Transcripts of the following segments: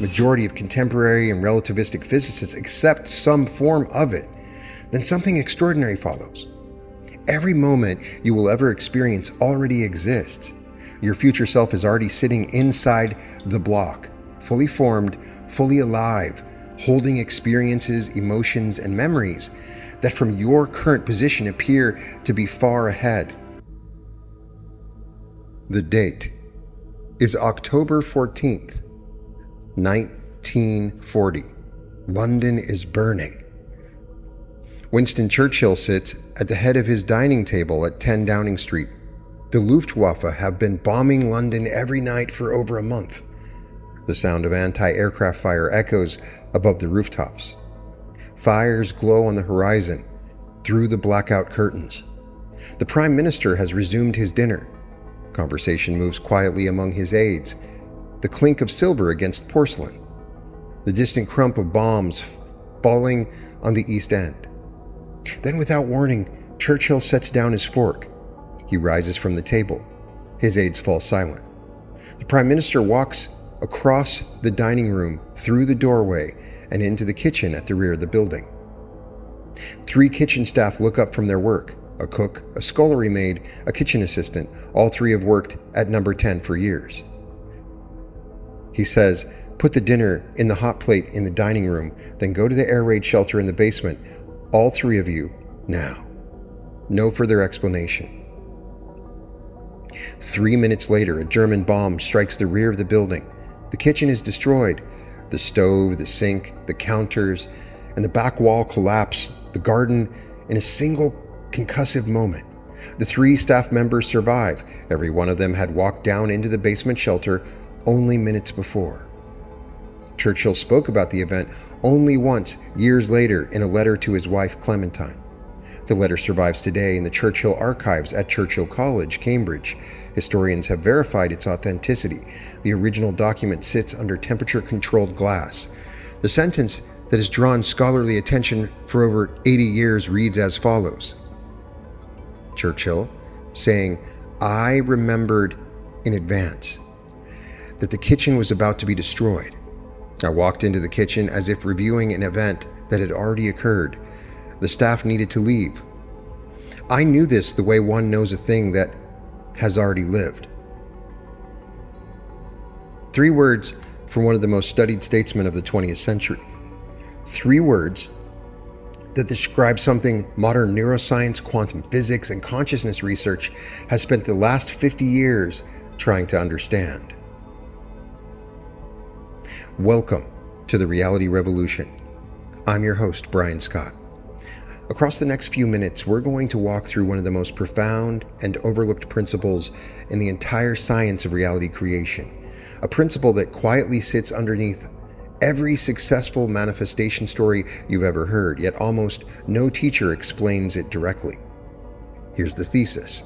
majority of contemporary and relativistic physicists accept some form of it, then something extraordinary follows. Every moment you will ever experience already exists. Your future self is already sitting inside the block, fully formed, fully alive, holding experiences, emotions, and memories that from your current position appear to be far ahead. The date is October 14th, 1940. London is burning. Winston Churchill sits at the head of his dining table at 10 Downing Street. The Luftwaffe have been bombing London every night for over a month. The sound of anti-aircraft fire echoes above the rooftops. Fires glow on the horizon through the blackout curtains. The Prime Minister has resumed his dinner. Conversation moves quietly among his aides. The clink of silver against porcelain. The distant crump of bombs falling on the East End. Then, without warning, Churchill sets down his fork. He rises from the table. His aides fall silent. The Prime Minister walks across the dining room, through the doorway, and into the kitchen at the rear of the building. 3 kitchen staff look up from their work. A cook, a scullery maid, a kitchen assistant. All 3 have worked at number 10 for years. He says, "Put the dinner in the hot plate in the dining room, then go to the air raid shelter in the basement. All 3 of you, now." No further explanation. 3 minutes later, a German bomb strikes the rear of the building. The kitchen is destroyed. The stove, the sink, the counters, and the back wall collapse. The garden in a single concussive moment. The 3 staff members survive. Every one of them had walked down into the basement shelter only minutes before. Churchill spoke about the event only once, years later, in a letter to his wife Clementine. The letter survives today in the Churchill archives at Churchill College, Cambridge. Historians have verified its authenticity. The original document sits under temperature-controlled glass. The sentence that has drawn scholarly attention for over 80 years reads as follows. Churchill saying, "I remembered in advance that the kitchen was about to be destroyed. I walked into the kitchen as if reviewing an event that had already occurred. The staff needed to leave. I knew this the way one knows a thing that has already lived." 3 words from one of the most studied statesmen of the 20th century. 3 words that describe something modern neuroscience, quantum physics, and consciousness research has spent the last 50 years trying to understand. Welcome to the Reality Revolution. I'm your host, Brian Scott. Across the next few minutes, we're going to walk through one of the most profound and overlooked principles in the entire science of reality creation, a principle that quietly sits underneath every successful manifestation story you've ever heard, yet almost no teacher explains it directly. Here's the thesis.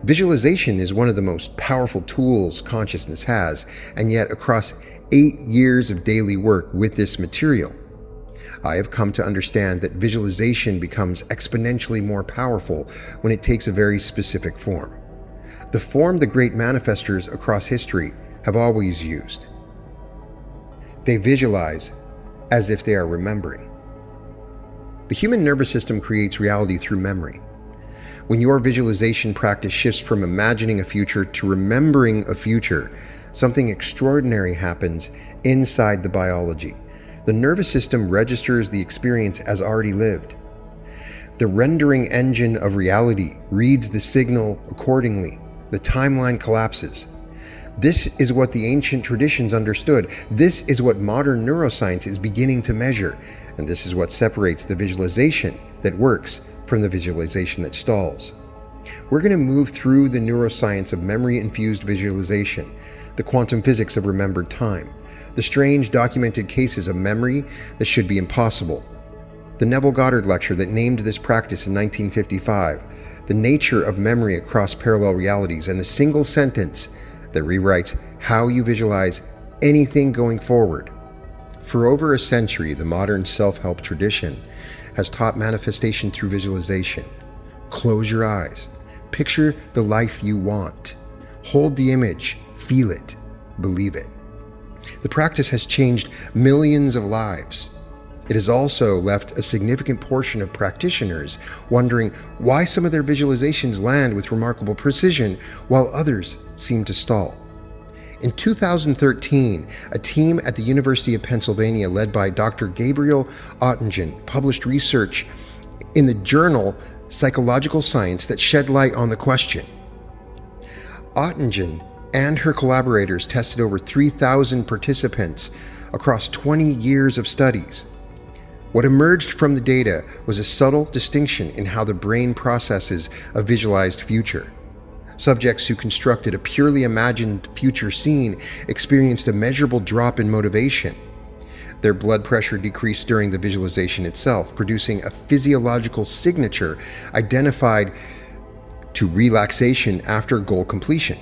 Visualization is one of the most powerful tools consciousness has, and yet across 8 years of daily work with this material, I have come to understand that visualization becomes exponentially more powerful when it takes a very specific form. The form the great manifestors across history have always used. They visualize as if they are remembering. The human nervous system creates reality through memory. When your visualization practice shifts from imagining a future to remembering a future, something extraordinary happens inside the biology. The nervous system registers the experience as already lived. The rendering engine of reality reads the signal accordingly. The timeline collapses. This is what the ancient traditions understood. This is what modern neuroscience is beginning to measure. And this is what separates the visualization that works from the visualization that stalls. We're going to move through the neuroscience of memory-infused visualization, the quantum physics of remembered time, the strange documented cases of memory that should be impossible, the Neville Goddard lecture that named this practice in 1955, the nature of memory across parallel realities, and the single sentence that rewrites how you visualize anything going forward. For over a century, the modern self-help tradition has taught manifestation through visualization. Close your eyes. Picture the life you want. Hold the image. Feel it. Believe it. The practice has changed millions of lives. It has also left a significant portion of practitioners wondering why some of their visualizations land with remarkable precision while others seem to stall. In 2013, a team at the University of Pennsylvania led by Dr. Gabriel Ottingen published research in the journal Psychological Science that shed light on the question. Ottingen and her collaborators tested over 3,000 participants across 20 years of studies. What emerged from the data was a subtle distinction in how the brain processes a visualized future. Subjects who constructed a purely imagined future scene experienced a measurable drop in motivation. Their blood pressure decreased during the visualization itself, producing a physiological signature identified to relaxation after goal completion.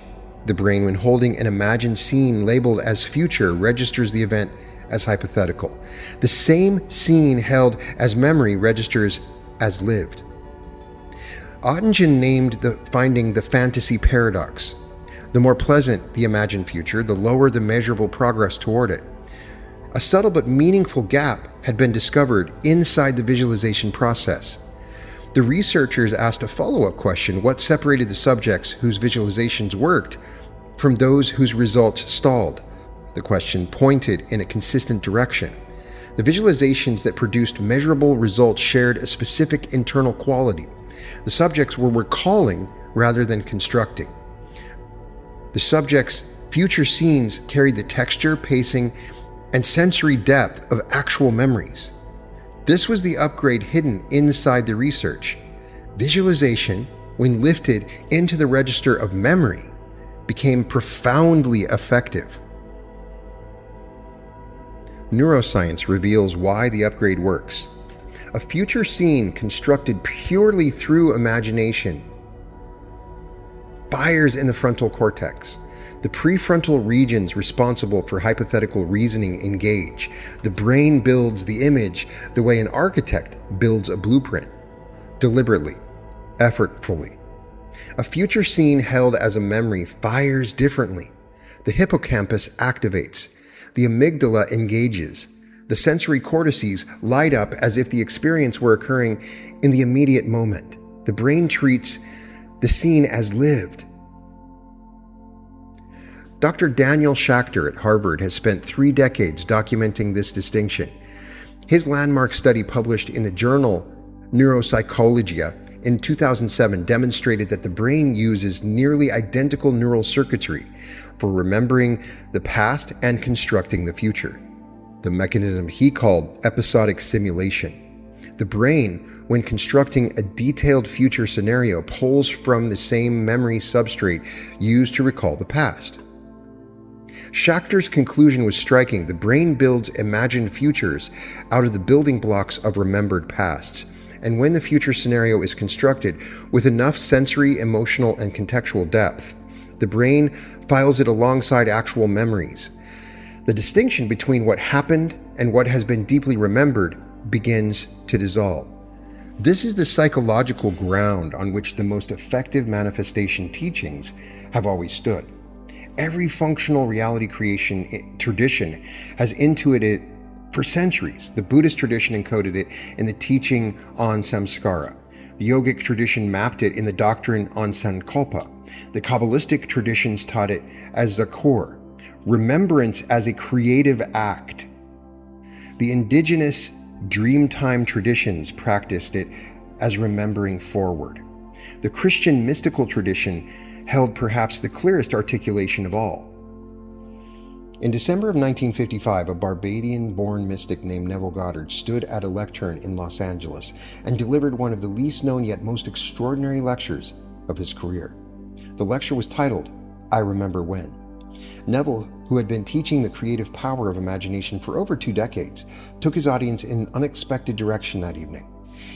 The brain, when holding an imagined scene labeled as future, registers the event as hypothetical. The same scene held as memory registers as lived. Ottingen named the finding the fantasy paradox. The more pleasant the imagined future, the lower the measurable progress toward it. A subtle but meaningful gap had been discovered inside the visualization process. The researchers asked a follow-up question: what separated the subjects whose visualizations worked from those whose results stalled? The question pointed in a consistent direction. The visualizations that produced measurable results shared a specific internal quality. The subjects were recalling rather than constructing. The subjects' future scenes carried the texture, pacing, and sensory depth of actual memories. This was the upgrade hidden inside the research. Visualization, when lifted into the register of memory, became profoundly effective. Neuroscience reveals why the upgrade works. A future scene constructed purely through imagination fires in the frontal cortex. The prefrontal regions responsible for hypothetical reasoning engage. The brain builds the image the way an architect builds a blueprint, deliberately, effortfully. A future scene held as a memory fires differently. The hippocampus activates. The amygdala engages. The sensory cortices light up as if the experience were occurring in the immediate moment. The brain treats the scene as lived. Dr. Daniel Schacter at Harvard has spent 3 decades documenting this distinction. His landmark study, published in the journal Neuropsychologia in 2007, demonstrated that the brain uses nearly identical neural circuitry for remembering the past and constructing the future. The mechanism he called episodic simulation. The brain, when constructing a detailed future scenario, pulls from the same memory substrate used to recall the past. Schachter's conclusion was striking. The brain builds imagined futures out of the building blocks of remembered pasts. And when the future scenario is constructed with enough sensory, emotional, and contextual depth, the brain files it alongside actual memories. The distinction between what happened and what has been deeply remembered begins to dissolve. This is the psychological ground on which the most effective manifestation teachings have always stood. Every functional reality creation tradition has intuited it for centuries. The Buddhist tradition encoded it in the teaching on samskara. The yogic tradition mapped it in the doctrine on sankalpa. The Kabbalistic traditions taught it as zakor, remembrance as a creative act. The indigenous Dreamtime traditions practiced it as remembering forward. The Christian mystical tradition held perhaps the clearest articulation of all. In December of 1955, a Barbadian-born mystic named Neville Goddard stood at a lectern in Los Angeles and delivered one of the least known yet most extraordinary lectures of his career. The lecture was titled, "I Remember When." Neville, who had been teaching the creative power of imagination for over 2 decades, took his audience in an unexpected direction that evening.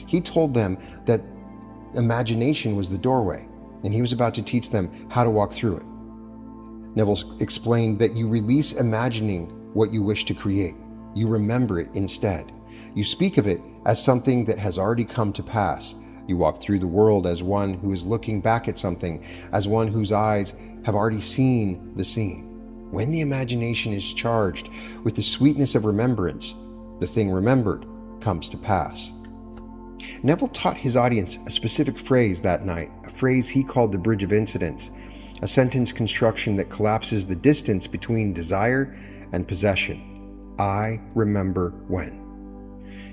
He told them that imagination was the doorway, and he was about to teach them how to walk through it. Neville explained that you release imagining what you wish to create. You remember it instead. You speak of it as something that has already come to pass. You walk through the world as one who is looking back at something, as one whose eyes have already seen the scene. when the imagination is charged with the sweetness of remembrance, the thing remembered comes to pass. Neville taught his audience a specific phrase that night, a phrase he called the bridge of incidents, a sentence construction that collapses the distance between desire and possession. I remember when.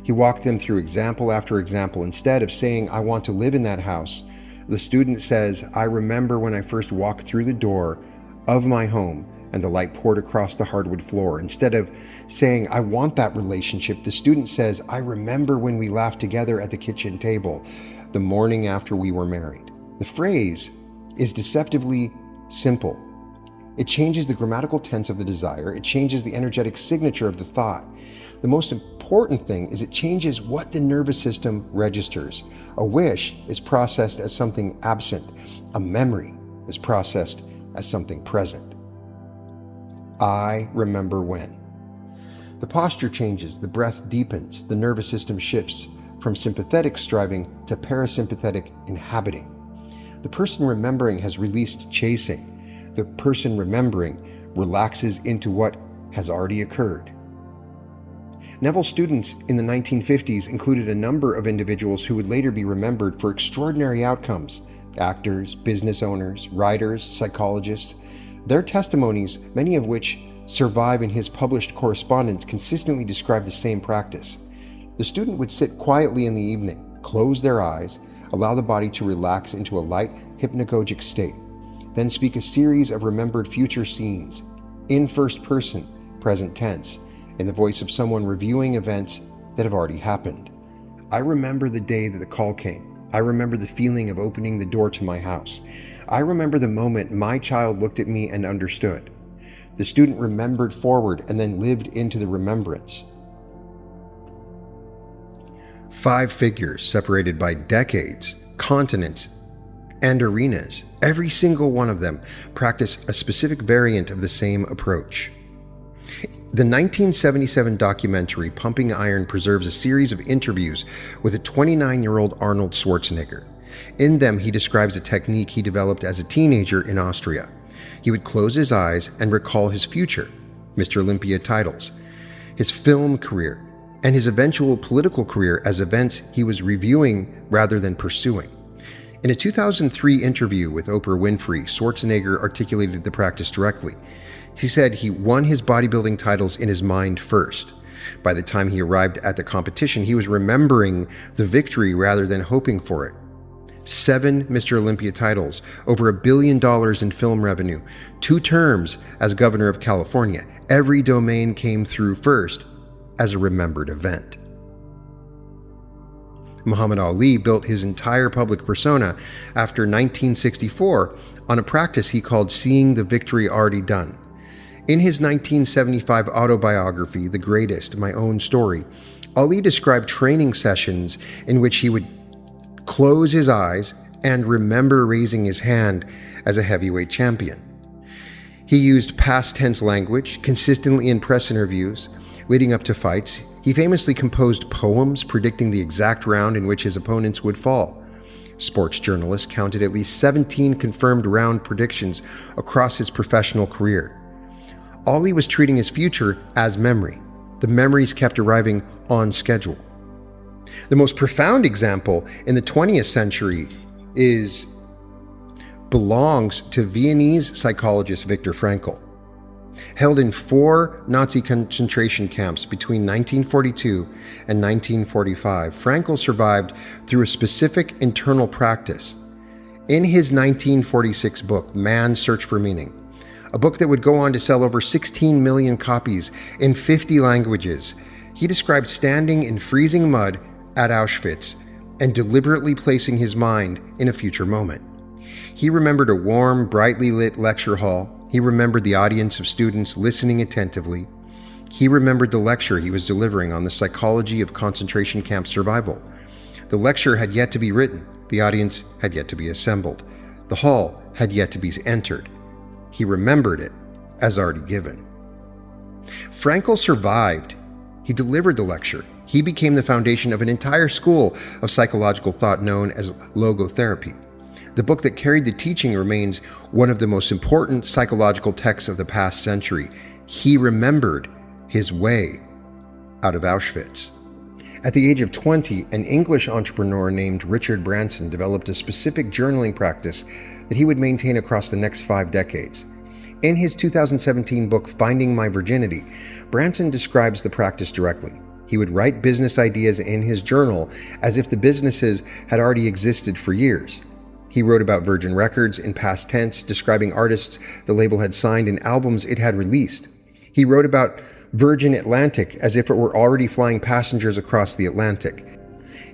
He walked them through example after example. Instead of saying, I want to live in that house, the student says, I remember when I first walked through the door of my home and the light poured across the hardwood floor. Instead of saying, I want that relationship, the student says, I remember when we laughed together at the kitchen table the morning after we were married. The phrase is deceptively simple. It changes the grammatical tense of the desire. It changes the energetic signature of the thought. The most important thing is it changes what the nervous system registers. A wish is processed as something absent. A memory is processed as something present. I remember when. The posture changes, the breath deepens, the nervous system shifts from sympathetic striving to parasympathetic inhabiting. The person remembering has released chasing. The person remembering relaxes into what has already occurred. Neville's students in the 1950s included a number of individuals who would later be remembered for extraordinary outcomes: actors, business owners, writers, psychologists. Their testimonies, many of which survive in his published correspondence, consistently describe the same practice. The student would sit quietly in the evening, close their eyes, allow the body to relax into a light, hypnagogic state, then speak a series of remembered future scenes, in first person, present tense, in the voice of someone reviewing events that have already happened. I remember the day that the call came. I remember the feeling of opening the door to my house. I remember the moment my child looked at me and understood. The student remembered forward and then lived into the remembrance. 5 figures separated by decades, continents, and arenas. Every single one of them practice a specific variant of the same approach. The 1977 documentary Pumping Iron preserves a series of interviews with a 29-year-old Arnold Schwarzenegger. In them, he describes a technique he developed as a teenager in Austria. He would close his eyes and recall his future, Mr. Olympia titles, his film career, and his eventual political career as events he was reviewing rather than pursuing. In a 2003 interview with Oprah Winfrey, Schwarzenegger articulated the practice directly. He said he won his bodybuilding titles in his mind first. By the time he arrived at the competition, he was remembering the victory rather than hoping for it. 7 Mr. Olympia titles, over $1 billion in film revenue, 2 terms as governor of California. Every domain came through first as a remembered event. Muhammad Ali built his entire public persona after 1964 on a practice he called seeing the victory already done. In his 1975 autobiography, The Greatest, My Own Story, Ali described training sessions in which he would close his eyes and remember raising his hand as a heavyweight champion. He used past tense language consistently in press interviews leading up to fights. He famously composed poems predicting the exact round in which his opponents would fall. Sports journalists counted at least 17 confirmed round predictions across his professional career. Ali was treating his future as memory. The memories kept arriving on schedule. The most profound example in the 20th century belongs to Viennese psychologist Viktor Frankl. Held in 4 Nazi concentration camps between 1942 and 1945, Frankl survived through a specific internal practice. In his 1946 book, Man's Search for Meaning, a book that would go on to sell over 16 million copies in 50 languages, he described standing in freezing mud at Auschwitz and deliberately placing his mind in a future moment. He remembered a warm, brightly lit lecture hall. He remembered the audience of students listening attentively. He remembered the lecture he was delivering on the psychology of concentration camp survival. The lecture had yet to be written. The audience had yet to be assembled. The hall had yet to be entered. He remembered it as already given. Frankl survived. He delivered the lecture. He became the foundation of an entire school of psychological thought known as logotherapy. The book that carried the teaching remains one of the most important psychological texts of the past century. He remembered his way out of Auschwitz. At the age of 20, an English entrepreneur named Richard Branson developed a specific journaling practice that he would maintain across the next 5 decades. In his 2017 book, Finding My Virginity, Branson describes the practice directly. He would write business ideas in his journal as if the businesses had already existed for years. He wrote about Virgin Records in past tense, describing artists the label had signed and albums it had released. He wrote about Virgin Atlantic as if it were already flying passengers across the Atlantic.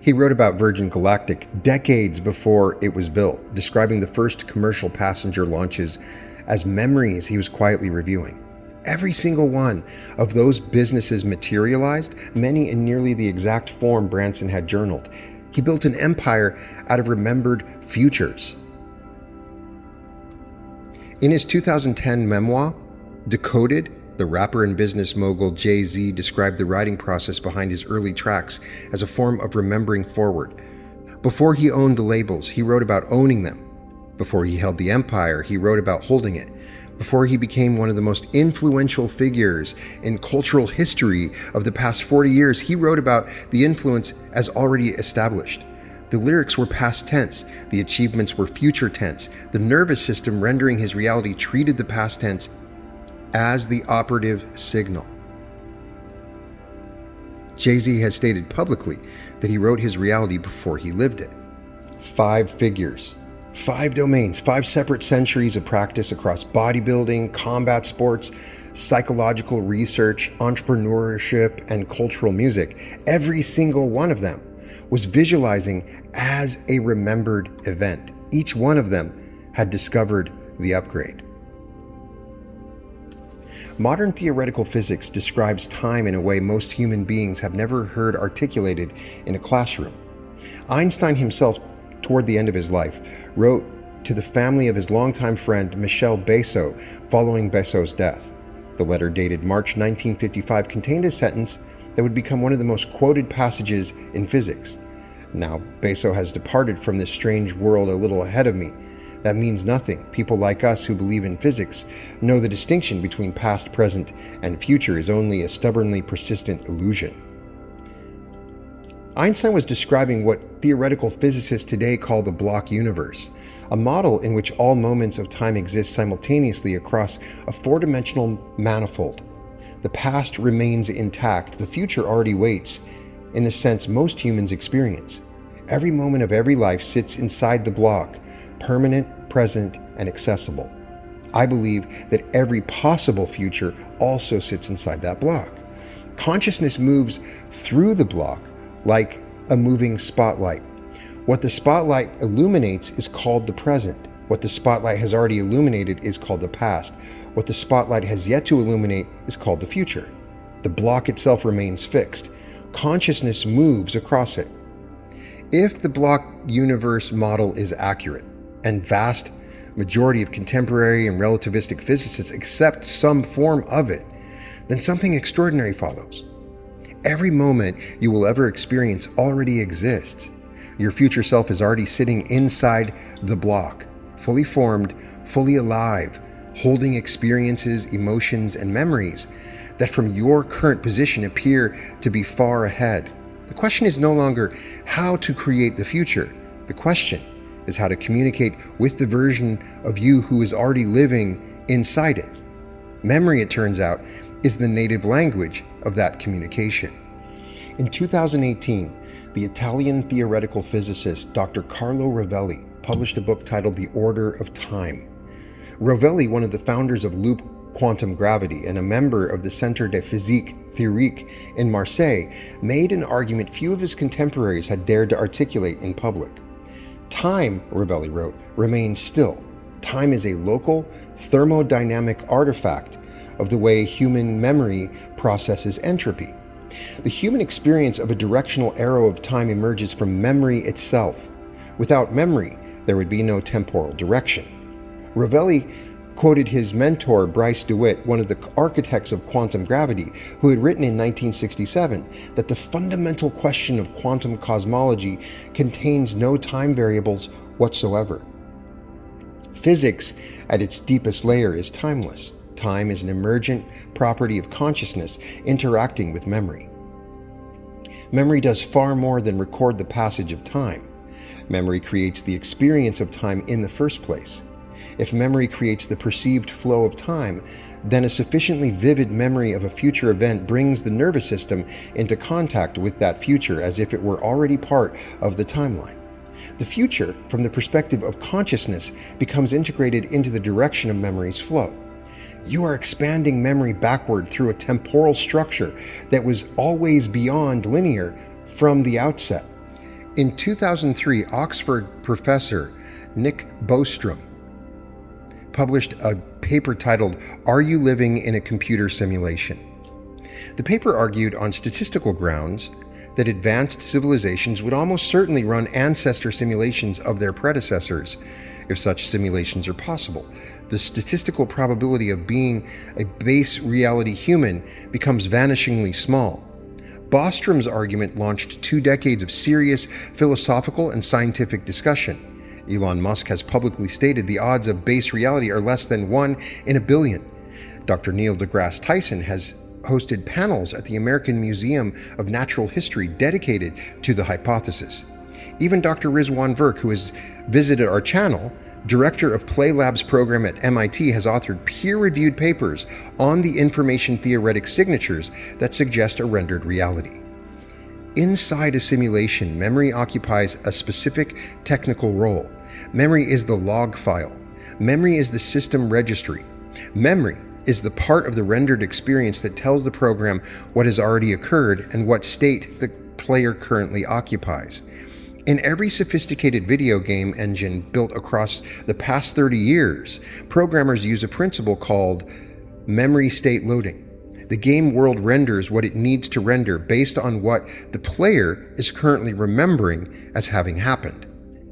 He wrote about Virgin Galactic decades before it was built, describing the first commercial passenger launches as memories he was quietly reviewing. Every single one of those businesses materialized, many in nearly the exact form Branson had journaled. He built an empire out of remembered futures. In his 2010 memoir, Decoded, the rapper and business mogul Jay-Z described the writing process behind his early tracks as a form of remembering forward. Before he owned the labels, he wrote about owning them. Before he held the empire, he wrote about holding it. Before he became one of the most influential figures in cultural history of the past 40 years, he wrote about the influence as already established. The lyrics were past tense, the achievements were future tense. The nervous system rendering his reality treated the past tense as the operative signal. Jay-Z has stated publicly that he wrote his reality before he lived it. 5 figures. 5 domains, 5 separate centuries of practice across bodybuilding, combat sports, psychological research, entrepreneurship, and cultural music. Every single one of them was visualizing as a remembered event. Each one of them had discovered the upgrade. Modern theoretical physics describes time in a way most human beings have never heard articulated in a classroom. Einstein himself, toward the end of his life, wrote to the family of his longtime friend Michel Besso following Besso's death. The letter, dated March 1955, contained a sentence that would become one of the most quoted passages in physics. Now, Besso has departed from this strange world a little ahead of me. That means nothing. People like us who believe in physics know the distinction between past, present, and future is only a stubbornly persistent illusion. Einstein was describing what theoretical physicists today call the block universe, a model in which all moments of time exist simultaneously across a 4-dimensional manifold. The past remains intact, the future already waits, in the sense most humans experience. Every moment of every life sits inside the block, permanent, present, and accessible. I believe that every possible future also sits inside that block. Consciousness moves through the block like a moving spotlight. What the spotlight illuminates is called the present. What the spotlight has already illuminated is called the past. What the spotlight has yet to illuminate is called the future. The block itself remains fixed. Consciousness moves across it. If the block universe model is accurate, and vast majority of contemporary and relativistic physicists accept some form of it, then something extraordinary follows. Every moment you will ever experience already exists. Your future self is already sitting inside the block, fully formed, fully alive, holding experiences, emotions, and memories that from your current position appear to be far ahead. The question is no longer how to create the future. The question is how to communicate with the version of you who is already living inside it. Memory, it turns out, is the native language of that communication. In 2018, the Italian theoretical physicist Dr. Carlo Rovelli published a book titled The Order of Time. Rovelli, one of the founders of loop quantum gravity and a member of the Centre de Physique Théorique in Marseille, made an argument few of his contemporaries had dared to articulate in public. Time, Rovelli wrote, remains still. Time is a local, thermodynamic artifact of the way human memory processes entropy. The human experience of a directional arrow of time emerges from memory itself. Without memory, there would be no temporal direction. Rovelli quoted his mentor, Bryce DeWitt, one of the architects of quantum gravity, who had written in 1967 that the fundamental question of quantum cosmology contains no time variables whatsoever. physics at its deepest layer is timeless. Time is an emergent property of consciousness interacting with memory. Memory does far more than record the passage of time. Memory creates the experience of time in the first place. If memory creates the perceived flow of time, then a sufficiently vivid memory of a future event brings the nervous system into contact with that future as if it were already part of the timeline. The future, from the perspective of consciousness, becomes integrated into the direction of memory's flow. You are expanding memory backward through a temporal structure that was always beyond linear from the outset. In 2003, Oxford professor Nick Bostrom published a paper titled, "Are You Living in a Computer Simulation?" The paper argued on statistical grounds that advanced civilizations would almost certainly run ancestor simulations of their predecessors, if such simulations are possible. The statistical probability of being a base reality human becomes vanishingly small. Bostrom's argument launched 2 decades of serious philosophical and scientific discussion. Elon Musk has publicly stated the odds of base reality are less than 1 in a billion. Dr. Neil deGrasse Tyson has hosted panels at the American Museum of Natural History dedicated to the hypothesis. Even Dr. Rizwan Virk, who has visited our channel, director of Play Lab's program at MIT, has authored peer-reviewed papers on the information theoretic signatures that suggest a rendered reality. Inside a simulation, memory occupies a specific technical role. Memory is the log file. Memory is the system registry. Memory is the part of the rendered experience that tells the program what has already occurred and what state the player currently occupies. In every sophisticated video game engine built across the past 30 years, programmers use a principle called memory state loading. The game world renders what it needs to render based on what the player is currently remembering as having happened.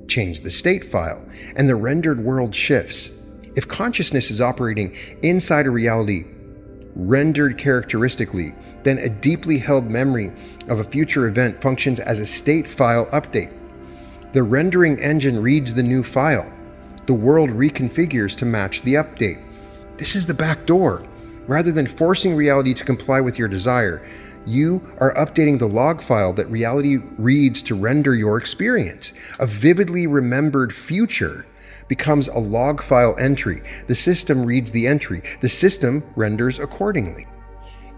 Change the state file, and the rendered world shifts. If consciousness is operating inside a reality rendered characteristically, then a deeply held memory of a future event functions as a state file update. The rendering engine reads the new file. The world reconfigures to match the update. This is the back door. Rather than forcing reality to comply with your desire, you are updating the log file that reality reads to render your experience. A vividly remembered future becomes a log file entry. The system reads the entry. The system renders accordingly.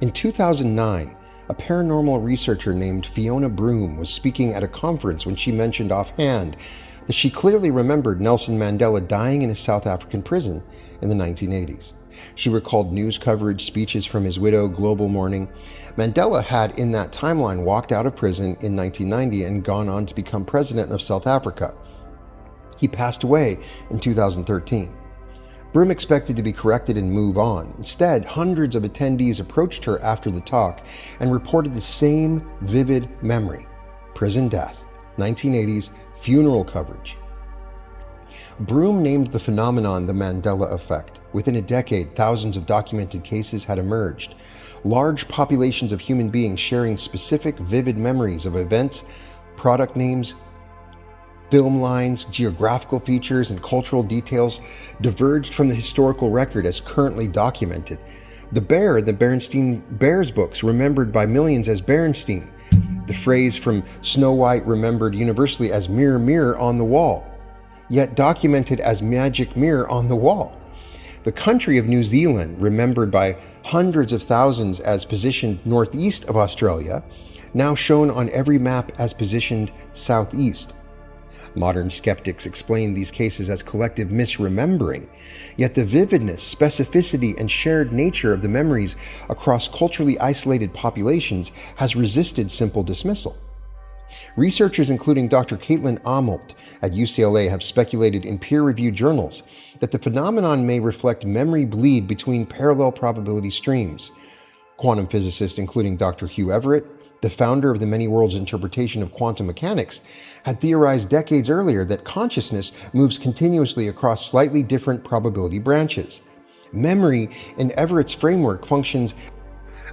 In 2009, a paranormal researcher named Fiona Broom was speaking at a conference when she mentioned offhand that she clearly remembered Nelson Mandela dying in a South African prison in the 1980s. She recalled news coverage, speeches from his widow, global mourning. Mandela had, in that timeline, walked out of prison in 1990 and gone on to become president of South Africa. He passed away in 2013. Broom expected to be corrected and move on. Instead, hundreds of attendees approached her after the talk and reported the same vivid memory. Prison death, 1980s, funeral coverage. Broom named the phenomenon the Mandela Effect. Within a decade, thousands of documented cases had emerged. Large populations of human beings sharing specific vivid memories of events, product names, film lines, geographical features, and cultural details diverged from the historical record as currently documented. The bear in the Berenstain Bears books remembered by millions as Berenstain. The phrase from Snow White remembered universally as mirror, mirror on the wall, yet documented as magic mirror on the wall. The country of New Zealand, remembered by hundreds of thousands as positioned northeast of Australia, now shown on every map as positioned southeast. Modern skeptics explain these cases as collective misremembering, yet the vividness, specificity, and shared nature of the memories across culturally isolated populations has resisted simple dismissal. Researchers including Dr. Caitlin Amelt at UCLA have speculated in peer-reviewed journals that the phenomenon may reflect memory bleed between parallel probability streams. Quantum physicists including Dr. Hugh Everett, the founder of the many worlds interpretation of quantum mechanics, had theorized decades earlier that consciousness moves continuously across slightly different probability branches. Memory in Everett's framework functions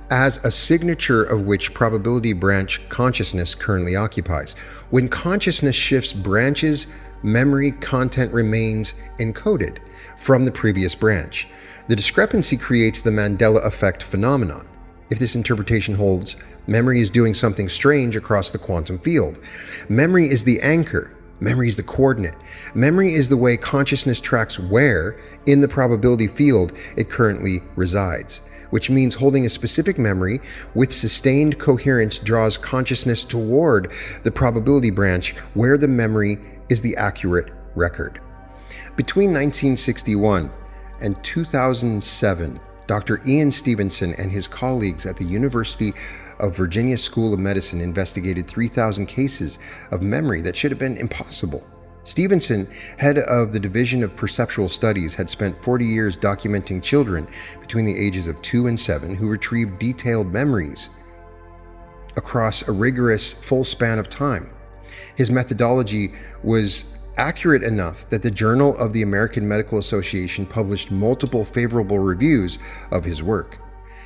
as a signature of which probability branch consciousness currently occupies. When consciousness shifts branches memory content remains encoded from the previous branch. The discrepancy creates the Mandela Effect phenomenon. If this interpretation holds, memory is doing something strange across the quantum field. Memory is the anchor. Memory is the coordinate. Memory is the way consciousness tracks where, in the probability field, it currently resides, which means holding a specific memory with sustained coherence draws consciousness toward the probability branch where the memory is the accurate record. Between 1961 and 2007, Dr. Ian Stevenson and his colleagues at the University of Virginia School of Medicine investigated 3,000 cases of memory that should have been impossible. Stevenson, head of the Division of Perceptual Studies, had spent 40 years documenting children between the ages of 2 and 7 who retrieved detailed memories across a rigorous full span of time. His methodology was accurate enough that the Journal of the American Medical Association published multiple favorable reviews of his work.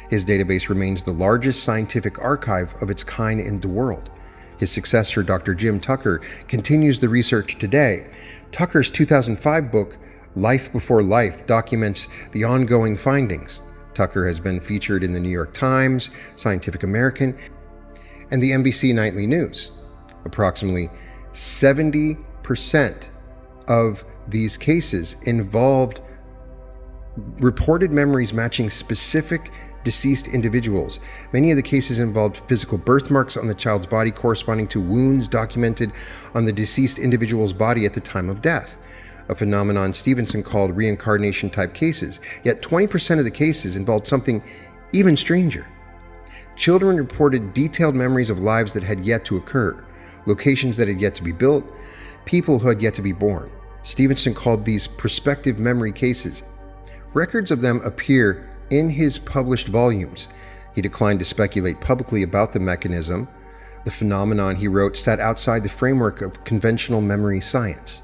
His database remains the largest scientific archive of its kind in the world. His successor, Dr. Jim Tucker, continues the research today. Tucker's 2005 book, Life Before Life, documents the ongoing findings. Tucker has been featured in the New York Times, Scientific American, and the NBC Nightly News. Approximately 70% of these cases involved reported memories matching specific deceased individuals. Many of the cases involved physical birthmarks on the child's body corresponding to wounds documented on the deceased individual's body at the time of death, a phenomenon Stevenson called reincarnation-type cases. Yet 20% of the cases involved something even stranger. Children reported detailed memories of lives that had yet to occur, locations that had yet to be built, people who had yet to be born. Stevenson called these prospective memory cases. Records of them appear in his published volumes. He declined to speculate publicly about the mechanism. The phenomenon, he wrote, sat outside the framework of conventional memory science.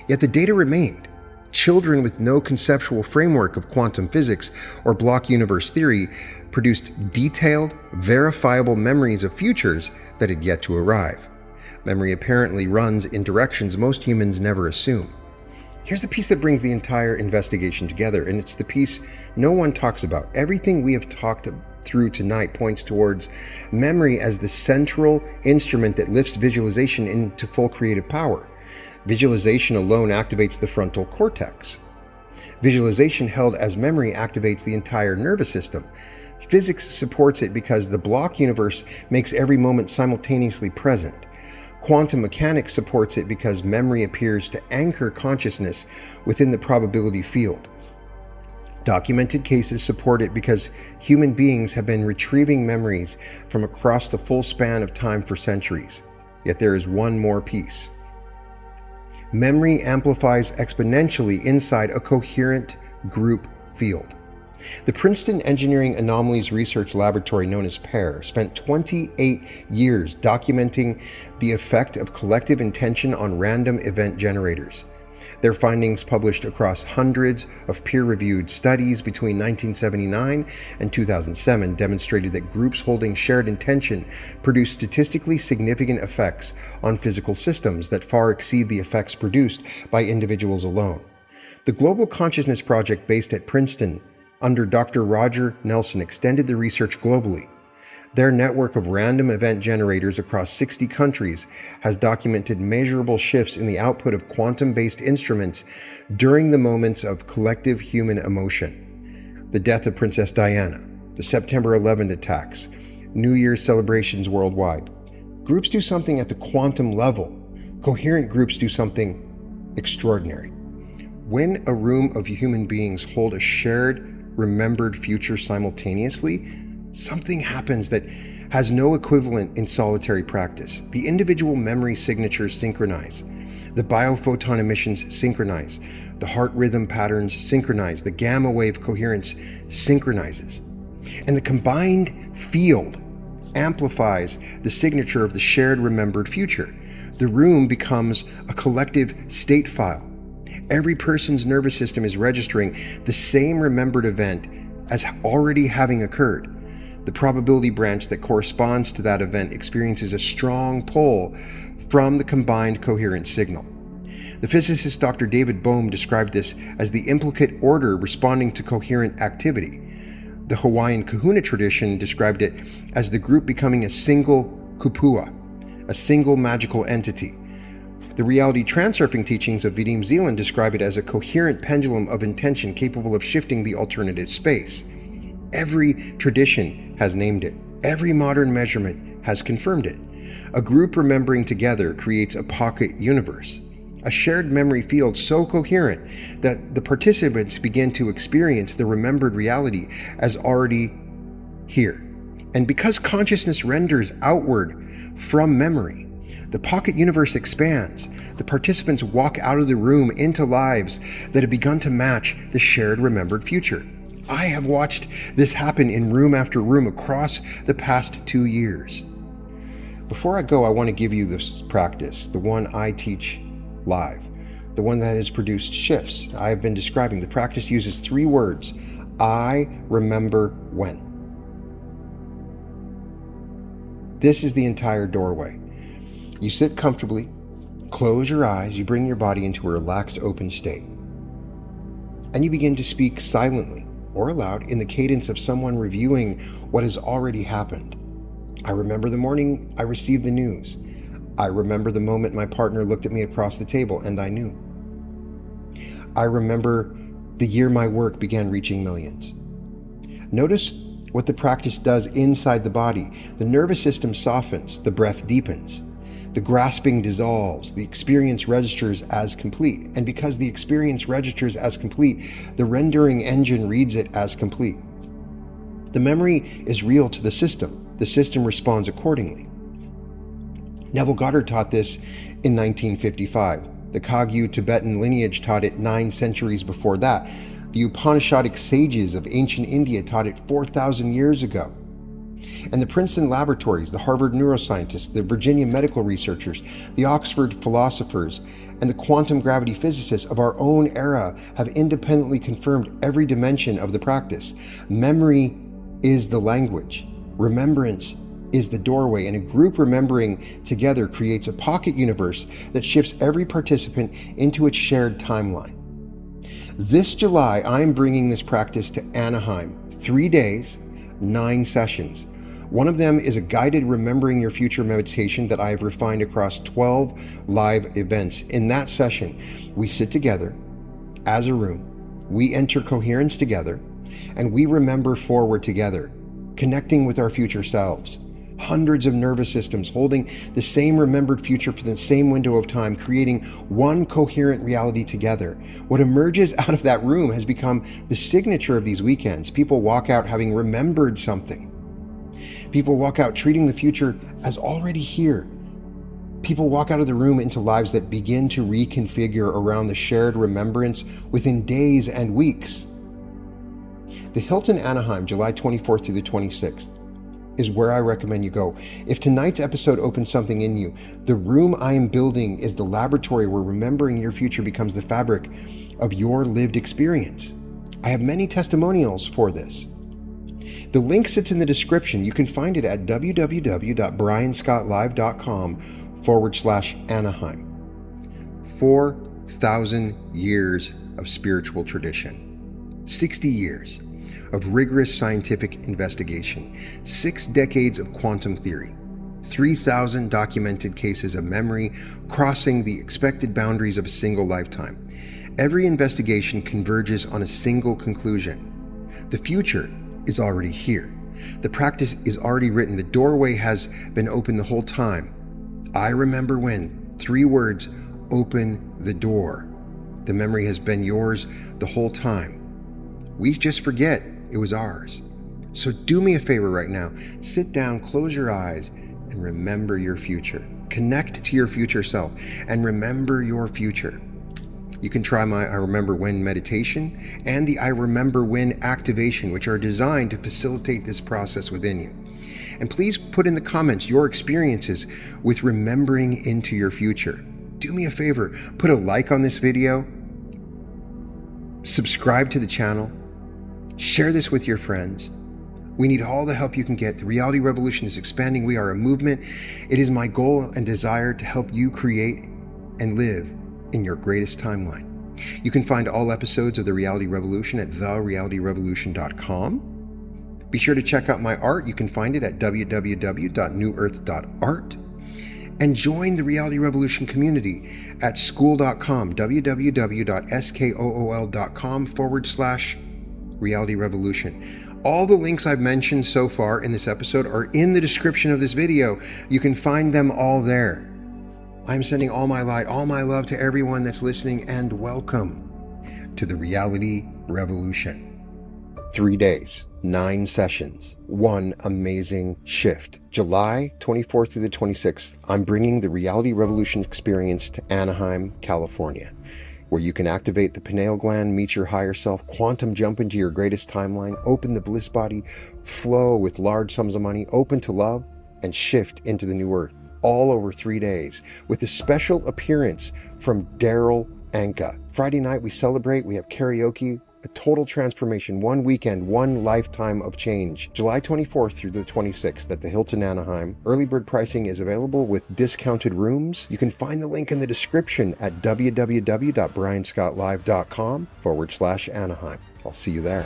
Yet the data remained. Children with no conceptual framework of quantum physics or block universe theory produced detailed, verifiable memories of futures that had yet to arrive. Memory apparently runs in directions most humans never assume. Here's the piece that brings the entire investigation together, and it's the piece no one talks about. Everything we have talked through tonight points towards memory as the central instrument that lifts visualization into full creative power. Visualization alone activates the frontal cortex. Visualization held as memory activates the entire nervous system. Physics supports it because the block universe makes every moment simultaneously present. Quantum mechanics supports it because memory appears to anchor consciousness within the probability field. Documented cases support it because human beings have been retrieving memories from across the full span of time for centuries. Yet there is one more piece. Memory amplifies exponentially inside a coherent group field. The Princeton Engineering Anomalies Research Laboratory, known as PEAR, spent 28 years documenting the effect of collective intention on random event generators. Their findings, published across hundreds of peer-reviewed studies between 1979 and 2007, demonstrated that groups holding shared intention produce statistically significant effects on physical systems that far exceed the effects produced by individuals alone. The Global Consciousness Project, based at Princeton under Dr. Roger Nelson, extended the research globally. Their network of random event generators across 60 countries has documented measurable shifts in the output of quantum-based instruments during the moments of collective human emotion. The death of Princess Diana, the September 11 attacks, New Year's celebrations worldwide. Groups do something at the quantum level. Coherent groups do something extraordinary. When a room of human beings hold a shared, remembered future simultaneously, something happens that has no equivalent in solitary practice. The individual memory signatures synchronize. The biophoton emissions synchronize. The heart rhythm patterns synchronize. The gamma wave coherence synchronizes. And the combined field amplifies the signature of the shared remembered future. The room becomes a collective state file. Every person's nervous system is registering the same remembered event as already having occurred. The probability branch that corresponds to that event experiences a strong pull from the combined coherent signal. The physicist Dr. David Bohm described this as the implicate order responding to coherent activity. The Hawaiian kahuna tradition described it as the group becoming a single kupua, a single magical entity. The reality transurfing teachings of Vidim Zealand describe it as a coherent pendulum of intention capable of shifting the alternative space. Every tradition has named it. Every modern measurement has confirmed it. A group remembering together creates a pocket universe, a shared memory field so coherent that the participants begin to experience the remembered reality as already here. And because consciousness renders outward from memory, the pocket universe expands. The participants walk out of the room into lives that have begun to match the shared remembered future. I have watched this happen in room after room across the past 2 years. Before I go, I want to give you this practice, the one I teach live, the one that has produced shifts I have been describing. The practice uses 3 words: I remember when. This is the entire doorway. You sit comfortably, close your eyes, you bring your body into a relaxed, open state, and you begin to speak silently or aloud in the cadence of someone reviewing what has already happened. I remember the morning I received the news. I remember the moment my partner looked at me across the table and I knew. I remember the year my work began reaching millions. Notice what the practice does inside the body. The nervous system softens, the breath deepens. The grasping dissolves, the experience registers as complete. And because the experience registers as complete, the rendering engine reads it as complete. The memory is real to the system. The system responds accordingly. Neville Goddard taught this in 1955. The Kagyu Tibetan lineage taught it 9 centuries before that. The Upanishadic sages of ancient India taught it 4,000 years ago. And the Princeton laboratories, the Harvard neuroscientists, the Virginia medical researchers, the Oxford philosophers, and the quantum gravity physicists of our own era have independently confirmed every dimension of the practice. Memory is the language. Remembrance is the doorway, and a group remembering together creates a pocket universe that shifts every participant into its shared timeline. This July, I'm bringing this practice to Anaheim. 3 days, 9 sessions. One of them is a guided Remembering Your Future meditation that I have refined across 12 live events. In that session, we sit together as a room, we enter coherence together, and we remember forward together, connecting with our future selves. Hundreds of nervous systems holding the same remembered future for the same window of time, creating one coherent reality together. What emerges out of that room has become the signature of these weekends. People walk out having remembered something. People walk out treating the future as already here. People walk out of the room into lives that begin to reconfigure around the shared remembrance within days and weeks. The Hilton Anaheim, July 24th through the 26th. Is where I recommend you go. If tonight's episode opens something in you, the room I am building is the laboratory where remembering your future becomes the fabric of your lived experience. I have many testimonials for this. The link sits in the description. You can find it at www.brianscotlive.com/Anaheim. 4,000 years of spiritual tradition. 60 years of rigorous scientific investigation, 6 decades of quantum theory, 3,000 documented cases of memory crossing the expected boundaries of a single lifetime. Every investigation converges on a single conclusion. The future is already here. The practice is already written. The doorway has been open the whole time. I remember when. 3 words, open the door. The memory has been yours the whole time. We just forget it was ours. So do me a favor right now. Sit down, close your eyes, and remember your future. Connect to your future self and remember your future. You can try my I Remember When meditation and the I Remember When activation, which are designed to facilitate this process within you. And please put in the comments your experiences with remembering into your future. Do me a favor, put a like on this video, subscribe to the channel, share this with your friends. We need all the help you can get. The reality revolution is expanding. We are a movement. It is my goal and desire to help you create and live in your greatest timeline. You can find all episodes of The Reality Revolution at therealityrevolution.com. Be sure to check out my art. You can find it at www.newearth.art. And join the Reality Revolution community at school.com, www.skool.com/Reality Revolution. All the links I've mentioned so far in this episode are in the description of this video. You can find them all there. I'm sending all my light, all my love to everyone that's listening, and welcome to the Reality Revolution. 3 days, 9 sessions, one amazing shift. July 24th through the 26th, I'm bringing the Reality Revolution experience to Anaheim, California, where you can activate the pineal gland, meet your higher self, quantum jump into your greatest timeline, open the bliss body, flow with large sums of money, open to love, and shift into the new earth. All over 3 days, with a special appearance from Daryl Anka. Friday night we celebrate, we have karaoke, a total transformation, one weekend, one lifetime of change. July 24th through the 26th at the Hilton Anaheim. Early bird pricing is available with discounted rooms. You can find the link in the description at www.brianscottlive.com/Anaheim. I'll see you there.